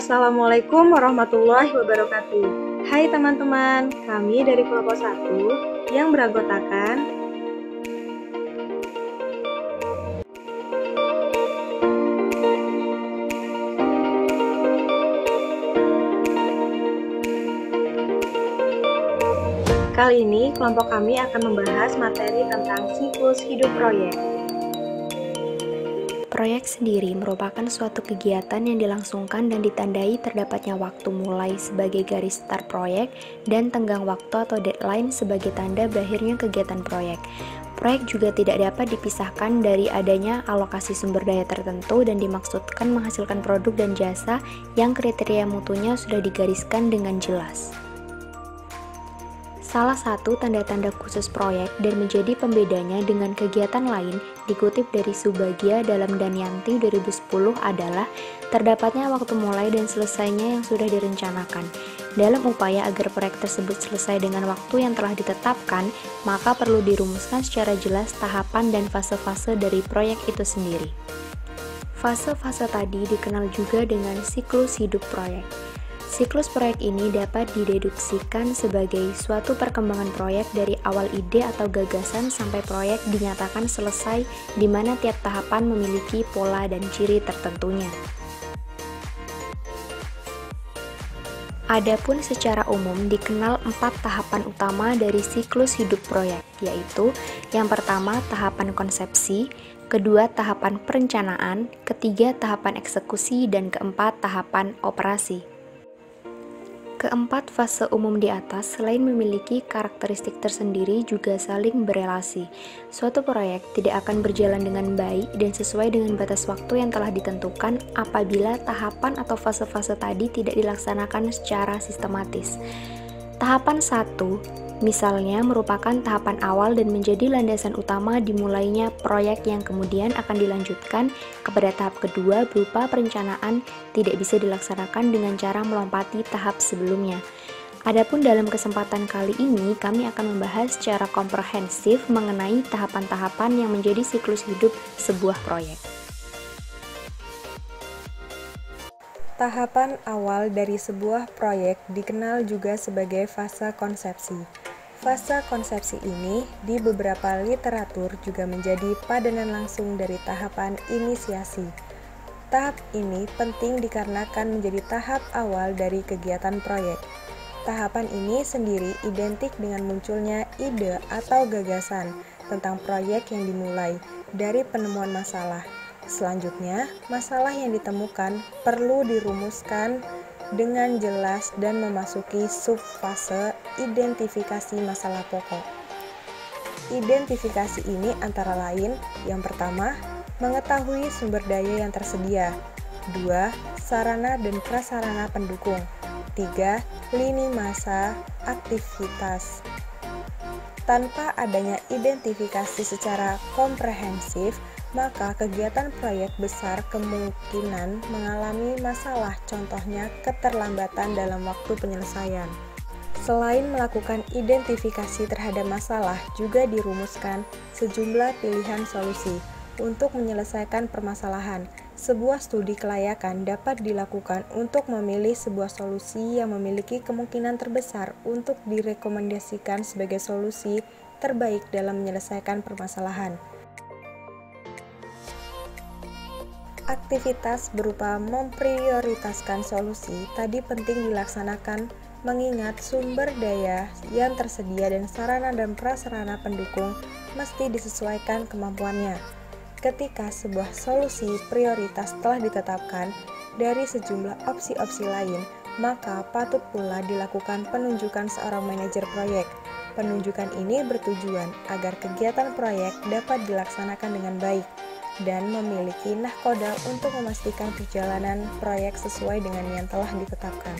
Assalamualaikum warahmatullahi wabarakatuh. Hai teman-teman, kami dari kelompok 1 yang beranggotakan kali ini kelompok kami akan membahas materi tentang siklus hidup proyek. Proyek sendiri merupakan suatu kegiatan yang dilangsungkan dan ditandai terdapatnya waktu mulai sebagai garis start proyek dan tenggang waktu atau deadline sebagai tanda berakhirnya kegiatan proyek. Proyek juga tidak dapat dipisahkan dari adanya alokasi sumber daya tertentu dan dimaksudkan menghasilkan produk dan jasa yang kriteria mutunya sudah digariskan dengan jelas. Salah satu tanda-tanda khusus proyek dan menjadi pembedanya dengan kegiatan lain dikutip dari Subagio dalam Damayanti 2010 adalah terdapatnya waktu mulai dan selesainya yang sudah direncanakan. Dalam upaya agar proyek tersebut selesai dengan waktu yang telah ditetapkan, maka perlu dirumuskan secara jelas tahapan dan fase-fase dari proyek itu sendiri. Fase-fase tadi dikenal juga dengan siklus hidup proyek. Siklus proyek ini dapat dideduksikan sebagai suatu perkembangan proyek dari awal ide atau gagasan sampai proyek dinyatakan selesai, di mana tiap tahapan memiliki pola dan ciri tertentunya. Adapun secara umum dikenal 4 tahapan utama dari siklus hidup proyek, yaitu yang pertama tahapan konsepsi, kedua tahapan perencanaan, ketiga tahapan eksekusi, dan keempat tahapan operasi. Keempat fase umum di atas selain memiliki karakteristik tersendiri juga saling berelasi. Suatu proyek tidak akan berjalan dengan baik dan sesuai dengan batas waktu yang telah ditentukan apabila tahapan atau fase-fase tadi tidak dilaksanakan secara sistematis. Tahapan 1 misalnya merupakan tahapan awal dan menjadi landasan utama dimulainya proyek yang kemudian akan dilanjutkan kepada tahap kedua berupa perencanaan tidak bisa dilaksanakan dengan cara melompati tahap sebelumnya. Adapun dalam kesempatan kali ini kami akan membahas secara komprehensif mengenai tahapan-tahapan yang menjadi siklus hidup sebuah proyek. Tahapan awal dari sebuah proyek dikenal juga sebagai fase konsepsi. Fase konsepsi ini di beberapa literatur juga menjadi padanan langsung dari tahapan inisiasi. Tahap ini penting dikarenakan menjadi tahap awal dari kegiatan proyek. Tahapan ini sendiri identik dengan munculnya ide atau gagasan tentang proyek yang dimulai dari penemuan masalah. Selanjutnya, masalah yang ditemukan perlu dirumuskan dengan jelas dan memasuki subfase identifikasi masalah pokok. Identifikasi ini antara lain, yang pertama, mengetahui sumber daya yang tersedia. 2. Sarana dan prasarana pendukung. 3. Lini masa aktivitas. Tanpa adanya identifikasi secara komprehensif, maka kegiatan proyek besar kemungkinan mengalami masalah, contohnya keterlambatan dalam waktu penyelesaian. Selain melakukan identifikasi terhadap masalah, juga dirumuskan sejumlah pilihan solusi untuk menyelesaikan permasalahan. Sebuah studi kelayakan dapat dilakukan untuk memilih sebuah solusi yang memiliki kemungkinan terbesar untuk direkomendasikan sebagai solusi terbaik dalam menyelesaikan permasalahan. Aktivitas berupa memprioritaskan solusi tadi penting dilaksanakan mengingat sumber daya yang tersedia dan sarana dan prasarana pendukung mesti disesuaikan kemampuannya. Ketika sebuah solusi prioritas telah ditetapkan dari sejumlah opsi-opsi lain, maka patut pula dilakukan penunjukan seorang manajer proyek. Penunjukan ini bertujuan agar kegiatan proyek dapat dilaksanakan dengan baik dan memiliki nahkoda untuk memastikan perjalanan proyek sesuai dengan yang telah ditetapkan.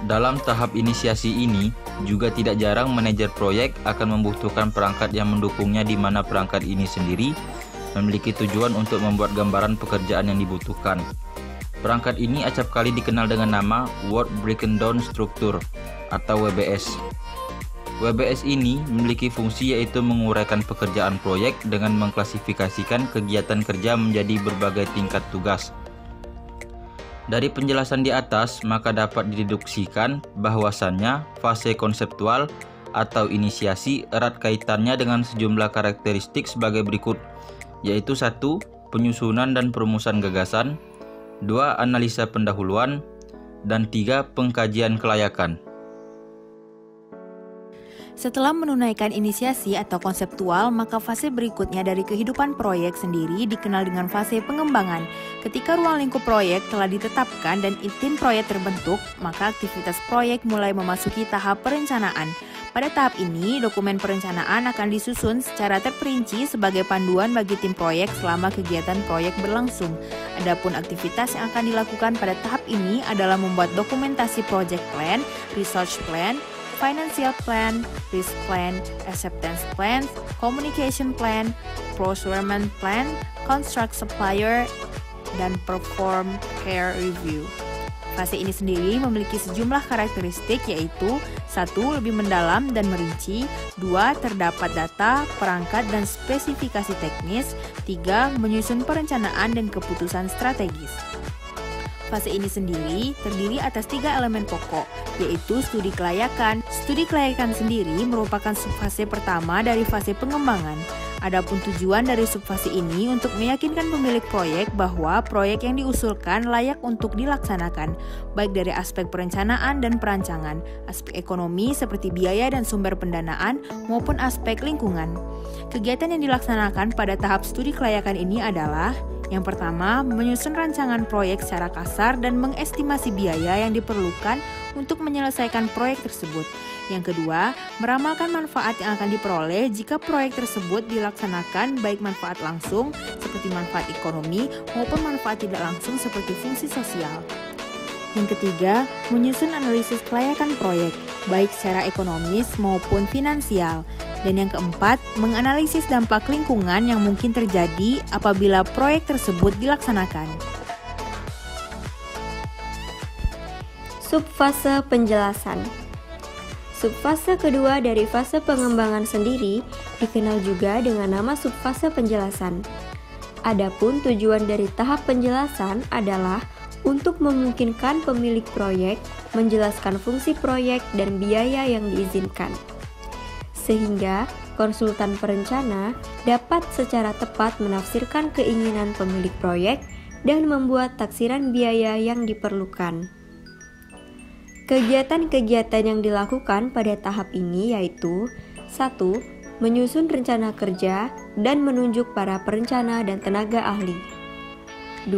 Dalam tahap inisiasi ini, juga tidak jarang manajer proyek akan membutuhkan perangkat yang mendukungnya, di mana perangkat ini sendiri memiliki tujuan untuk membuat gambaran pekerjaan yang dibutuhkan. Perangkat ini acap kali dikenal dengan nama Word Breakdown Structure atau WBS. WBS ini memiliki fungsi yaitu menguraikan pekerjaan proyek dengan mengklasifikasikan kegiatan kerja menjadi berbagai tingkat tugas. Dari penjelasan di atas, maka dapat dideduksikan bahwasannya fase konseptual atau inisiasi erat kaitannya dengan sejumlah karakteristik sebagai berikut, yaitu 1. Penyusunan dan perumusan gagasan, 2. Analisa pendahuluan, dan 3. Pengkajian kelayakan. Setelah menunaikan inisiasi atau konseptual, maka fase berikutnya dari kehidupan proyek sendiri dikenal dengan fase pengembangan. Ketika ruang lingkup proyek telah ditetapkan dan tim proyek terbentuk, maka aktivitas proyek mulai memasuki tahap perencanaan. Pada tahap ini, dokumen perencanaan akan disusun secara terperinci sebagai panduan bagi tim proyek selama kegiatan proyek berlangsung. Adapun aktivitas yang akan dilakukan pada tahap ini adalah membuat dokumentasi project plan, research plan, financial plan, risk plan, acceptance plan, communication plan, procurement plan, construct supplier, dan perform care review. Fase ini sendiri memiliki sejumlah karakteristik yaitu 1. Lebih mendalam dan merinci, 2. Terdapat data, perangkat, dan spesifikasi teknis, 3. Menyusun perencanaan dan keputusan strategis. Fase ini sendiri terdiri atas 3 elemen pokok, yaitu studi kelayakan. Studi kelayakan sendiri merupakan subfase pertama dari fase pengembangan. Adapun tujuan dari subfase ini untuk meyakinkan pemilik proyek bahwa proyek yang diusulkan layak untuk dilaksanakan, baik dari aspek perencanaan dan perancangan, aspek ekonomi seperti biaya dan sumber pendanaan, maupun aspek lingkungan. Kegiatan yang dilaksanakan pada tahap studi kelayakan ini adalah: yang pertama, menyusun rancangan proyek secara kasar dan mengestimasi biaya yang diperlukan untuk menyelesaikan proyek tersebut. Yang kedua, meramalkan manfaat yang akan diperoleh jika proyek tersebut dilaksanakan, baik manfaat langsung seperti manfaat ekonomi maupun manfaat tidak langsung seperti fungsi sosial. Yang ketiga, menyusun analisis kelayakan proyek, baik secara ekonomis maupun finansial. Dan yang keempat, menganalisis dampak lingkungan yang mungkin terjadi apabila proyek tersebut dilaksanakan. Subfase penjelasan. Subfase kedua dari fase pengembangan sendiri dikenal juga dengan nama subfase penjelasan. Adapun tujuan dari tahap penjelasan adalah untuk memungkinkan pemilik proyek menjelaskan fungsi proyek dan biaya yang diizinkan, sehingga konsultan perencana dapat secara tepat menafsirkan keinginan pemilik proyek dan membuat taksiran biaya yang diperlukan. Kegiatan-kegiatan yang dilakukan pada tahap ini yaitu 1. Menyusun rencana kerja dan menunjuk para perencana dan tenaga ahli. 2.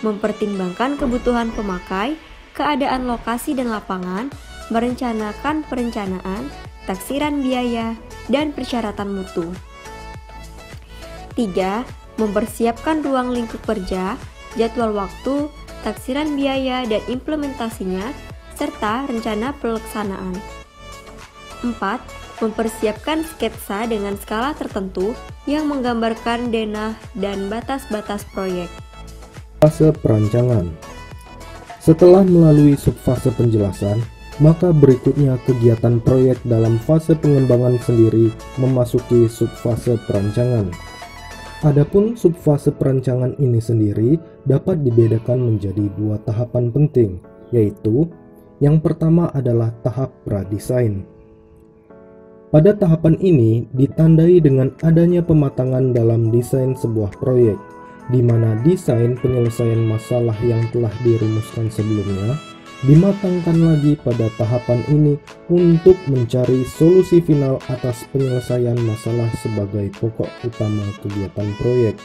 Mempertimbangkan kebutuhan pemakai, keadaan lokasi dan lapangan, merencanakan perencanaan, taksiran biaya, dan persyaratan mutu. 3. Mempersiapkan ruang lingkup kerja, jadwal waktu, taksiran biaya dan implementasinya, serta rencana pelaksanaan. 4. Mempersiapkan sketsa dengan skala tertentu yang menggambarkan denah dan batas-batas proyek. Fase perancangan. Setelah melalui subfase penjelasan, maka berikutnya kegiatan proyek dalam fase pengembangan sendiri memasuki subfase perancangan. Adapun subfase perancangan ini sendiri dapat dibedakan menjadi 2 tahapan penting, yaitu yang pertama adalah tahap pradesain. Pada tahapan ini ditandai dengan adanya pematangan dalam desain sebuah proyek, di mana desain penyelesaian masalah yang telah dirumuskan sebelumnya dimatangkan lagi pada tahapan ini untuk mencari solusi final atas penyelesaian masalah sebagai pokok utama kegiatan proyek.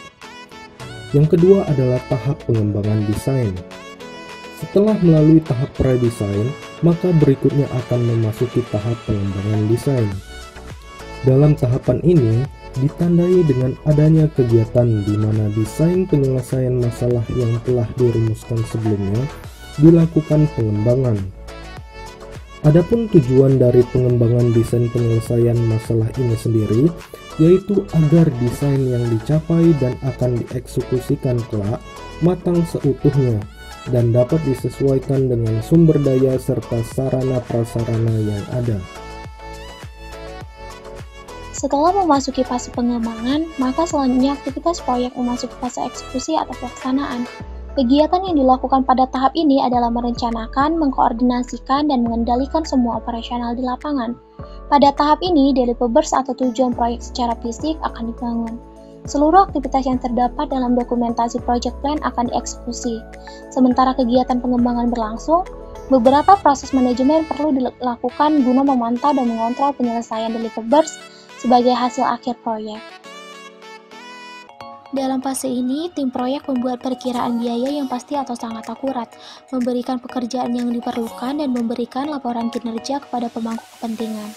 Yang kedua adalah tahap pengembangan desain. Setelah melalui tahap pradesain, maka berikutnya akan memasuki tahap pengembangan desain. Dalam tahapan ini ditandai dengan adanya kegiatan di mana desain penyelesaian masalah yang telah dirumuskan sebelumnya dilakukan pengembangan. Adapun tujuan dari pengembangan desain penyelesaian masalah ini sendiri yaitu agar desain yang dicapai dan akan dieksekusikan kelak matang seutuhnya dan dapat disesuaikan dengan sumber daya serta sarana prasarana yang ada. Setelah memasuki fase pengembangan, maka selanjutnya aktivitas proyek memasuki fase eksekusi atau pelaksanaan. Kegiatan yang dilakukan pada tahap ini adalah merencanakan, mengkoordinasikan, dan mengendalikan semua operasional di lapangan. Pada tahap ini, deliverables atau tujuan proyek secara fisik akan dibangun. Seluruh aktivitas yang terdapat dalam dokumentasi project plan akan dieksekusi. Sementara kegiatan pengembangan berlangsung, beberapa proses manajemen perlu dilakukan guna memantau dan mengontrol penyelesaian deliverables sebagai hasil akhir proyek. Dalam fase ini, tim proyek membuat perkiraan biaya yang pasti atau sangat akurat, memberikan pekerjaan yang diperlukan, dan memberikan laporan kinerja kepada pemangku kepentingan.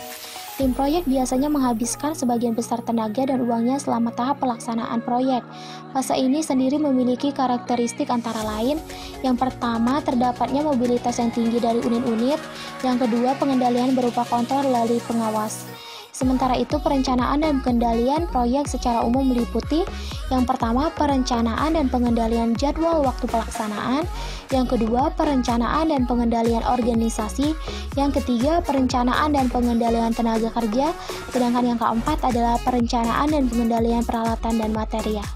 Tim proyek biasanya menghabiskan sebagian besar tenaga dan uangnya selama tahap pelaksanaan proyek. Fase ini sendiri memiliki karakteristik antara lain. Yang pertama, terdapatnya mobilitas yang tinggi dari unit-unit. Yang kedua, pengendalian berupa kontrol melalui pengawas. Sementara itu, perencanaan dan pengendalian proyek secara umum meliputi yang pertama, perencanaan dan pengendalian jadwal waktu pelaksanaan, yang kedua, perencanaan dan pengendalian organisasi, yang ketiga, perencanaan dan pengendalian tenaga kerja, sedangkan yang keempat adalah perencanaan dan pengendalian peralatan dan material.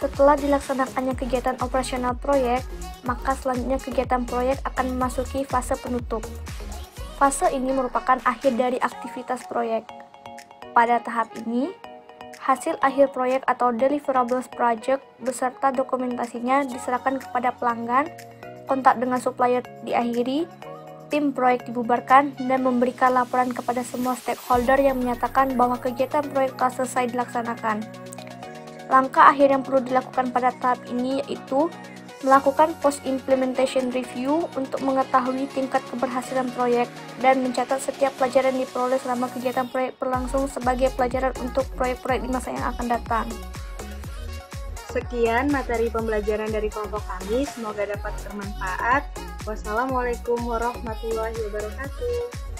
Setelah dilaksanakannya kegiatan operasional proyek, maka selanjutnya kegiatan proyek akan memasuki fase penutup. Fase ini merupakan akhir dari aktivitas proyek. Pada tahap ini, hasil akhir proyek atau deliverables project beserta dokumentasinya diserahkan kepada pelanggan, kontak dengan supplier diakhiri, tim proyek dibubarkan, dan memberikan laporan kepada semua stakeholder yang menyatakan bahwa kegiatan proyek telah selesai dilaksanakan. Langkah akhir yang perlu dilakukan pada tahap ini yaitu melakukan post-implementation review untuk mengetahui tingkat keberhasilan proyek dan mencatat setiap pelajaran diperoleh selama kegiatan proyek berlangsung sebagai pelajaran untuk proyek-proyek di masa yang akan datang. Sekian materi pembelajaran dari kelompok kami, semoga dapat bermanfaat. Wassalamualaikum warahmatullahi wabarakatuh.